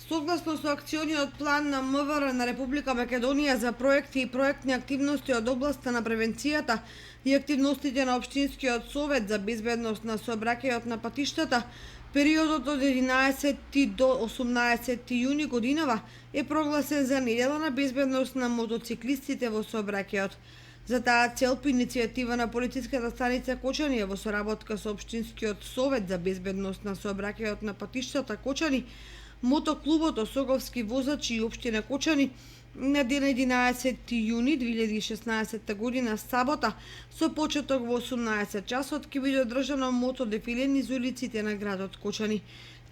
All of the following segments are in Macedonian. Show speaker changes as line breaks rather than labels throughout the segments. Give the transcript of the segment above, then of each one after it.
Согласно со акциониот план на МВР на Република Македонија за проекти и проектни активности од областа на превенцијата и активностите на Општинскиот совет за безбедност на сообраќајот на патиштата, периодот од 11 до 18 јуни годинава е прогласен за недела на безбедност на мотоциклистите во сообраќајот. За таа цел, по иницијатива на полициската станица Кочани во соработка со Општинскиот совет за безбедност на сообраќајот на патиштата Кочани, мотоклубот Осоговски возачи и Општина Кочани на ден 11 јуни 2016 година сабота со почеток во 18 часот ќе биде одржано мотодефиле низ улиците на градот Кочани.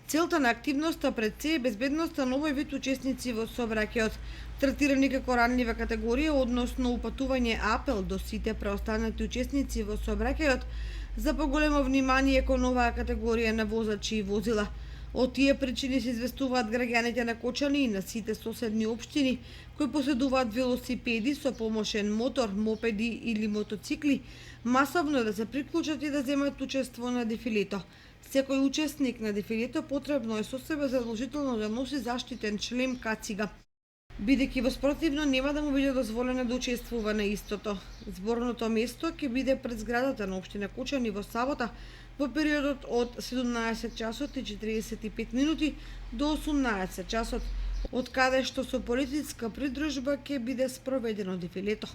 Целта на активноста пред се е безбедноста на овој вид учесници во сообраќајот, третирани како ранлива категорија, односно упатување апел до сите преостанати учесници во сообраќајот за поголемо внимание кон оваа категорија на возачи и возила. Од тие причини се известуваат граѓаните на Кочани и на сите соседни општини кои поседуваат велосипеди со помошен мотор, мопеди или мотоцикли, масовно да се приклучат и да земат учество на дефилето. Секој учесник на дефилето потребно е со себе задолжително да носи заштитен шлем, кацига, бидејќи во спротивно нема да му биде дозволено да учествува на истото. Зборното место ќе биде пред зградата на Општина Кочани во сабота во периодот од 17 часот и 45 минути до 18 часот, од каде што со полициска придружба ќе биде спроведено дефилето.